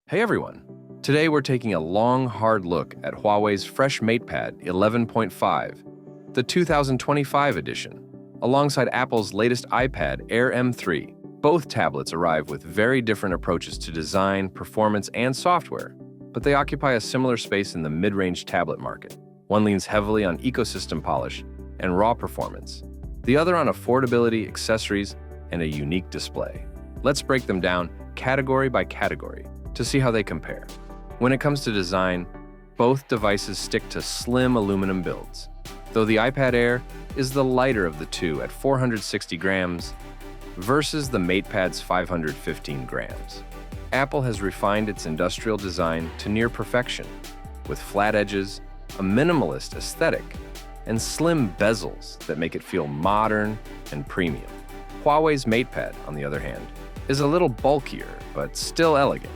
Hey everyone! Today we're taking a long, hard look at Huawei's fresh MatePad 11.5, the 2025 edition, alongside Apple's latest iPad Air M3. Both tablets arrive with very different approaches to design, performance, and software, but they occupy a similar space in the mid-range tablet market. One leans heavily on ecosystem polish and raw performance, the other on affordability, accessories, and a unique display. Let's break them down category by category to see how they compare. When it comes to design, both devices stick to slim aluminum builds, though the iPad Air is the lighter of the two at 460 grams versus the MatePad's 515 grams. Apple has refined its industrial design to near perfection, with flat edges, a minimalist aesthetic, and slim bezels that make it feel modern and premium. Huawei's MatePad, on the other hand, is a little bulkier, but still elegant.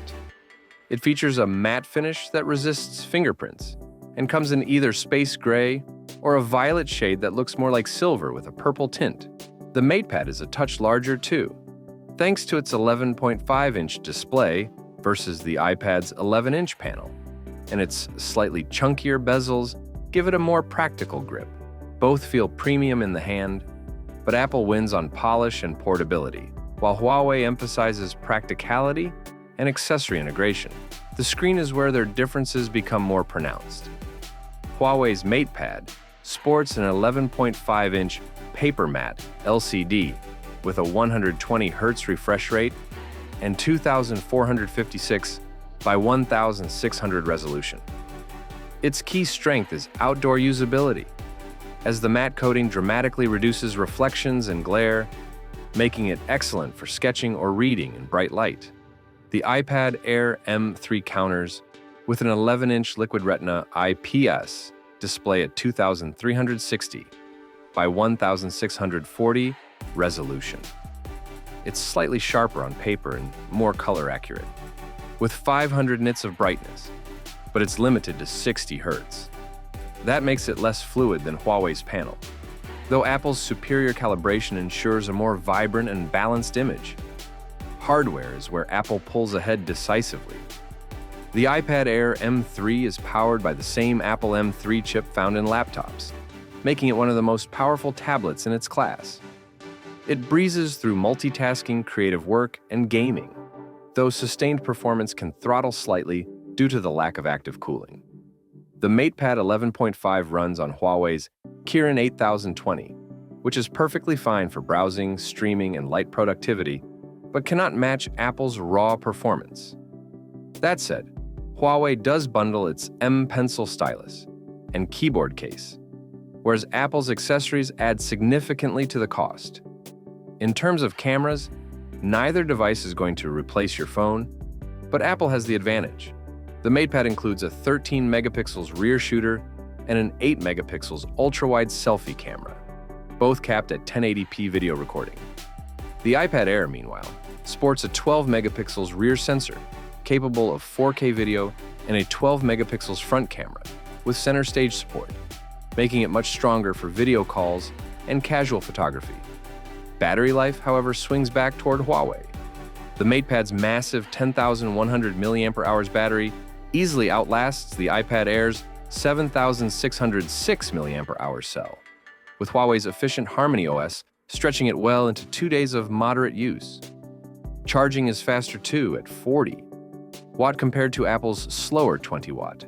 It features a matte finish that resists fingerprints and comes in either space gray or a violet shade that looks more like silver with a purple tint. The MatePad is a touch larger too, thanks to its 11.5-inch display versus the iPad's 11-inch panel, and its slightly chunkier bezels give it a more practical grip. Both feel premium in the hand, but Apple wins on polish and portability, while Huawei emphasizes practicality and accessory integration. The screen is where their differences become more pronounced. Huawei's MatePad sports an 11.5-inch paper matte LCD with a 120 Hz refresh rate and 2456 by 1600 resolution. Its key strength is outdoor usability, as the matte coating dramatically reduces reflections and glare, making it excellent for sketching or reading in bright light. The iPad Air M3 counters with an 11-inch Liquid Retina IPS display at 2360 by 1640 resolution. It's slightly sharper on paper and more color accurate, with 500 nits of brightness, but it's limited to 60 Hz. That makes it less fluid than Huawei's panel, though Apple's superior calibration ensures a more vibrant and balanced image. Hardware is where Apple pulls ahead decisively. The iPad Air M3 is powered by the same Apple M3 chip found in laptops, making it one of the most powerful tablets in its class. It breezes through multitasking, creative work, and gaming, though sustained performance can throttle slightly due to the lack of active cooling. The MatePad 11.5 runs on Huawei's Kirin 8020, which is perfectly fine for browsing, streaming, and light productivity, but cannot match Apple's raw performance. That said, Huawei does bundle its M Pencil stylus and keyboard case, whereas Apple's accessories add significantly to the cost. In terms of cameras, neither device is going to replace your phone, but Apple has the advantage. The MatePad includes a 13 megapixels rear shooter and an 8 megapixels ultra-wide selfie camera, both capped at 1080p video recording. The iPad Air, meanwhile, sports a 12 megapixels rear sensor, capable of 4K video, and a 12 megapixels front camera, with center stage support, making it much stronger for video calls and casual photography. Battery life, however, swings back toward Huawei. The MatePad's massive 10,100 mAh battery easily outlasts the iPad Air's 7,606 mAh cell, with Huawei's efficient Harmony OS stretching it well into 2 days of moderate use. Charging is faster too, at 40 watt compared to Apple's slower 20 watt.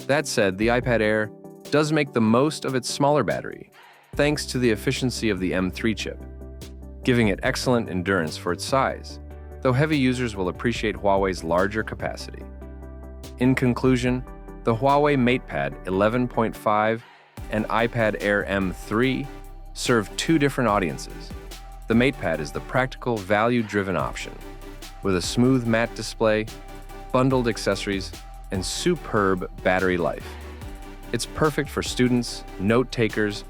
That said, the iPad Air does make the most of its smaller battery, thanks to the efficiency of the M3 chip, giving it excellent endurance for its size, though heavy users will appreciate Huawei's larger capacity. In conclusion, the Huawei MatePad 11.5 and iPad Air M3 serve two different audiences. The MatePad is the practical, value-driven option, with a smooth matte display, bundled accessories, and superb battery life. It's perfect for students, note-takers,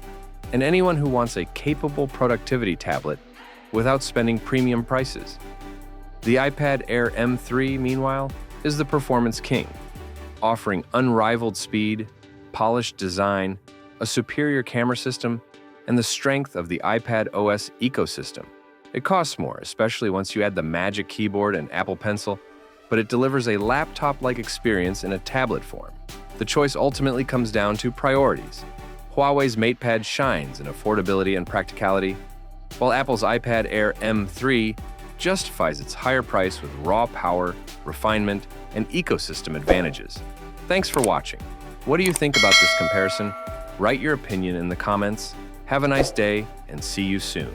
and anyone who wants a capable productivity tablet without spending premium prices. The iPad Air M3, meanwhile, is the performance king, offering unrivaled speed, polished design, a superior camera system, and the strength of the iPad OS ecosystem. It costs more, especially once you add the Magic Keyboard and Apple Pencil, but it delivers a laptop-like experience in a tablet form. The choice ultimately comes down to priorities. Huawei's MatePad shines in affordability and practicality, while Apple's iPad Air M3 justifies its higher price with raw power, refinement, and ecosystem advantages. Thanks for watching. What do you think about this comparison? Write your opinion in the comments. Have a nice day, and see you soon.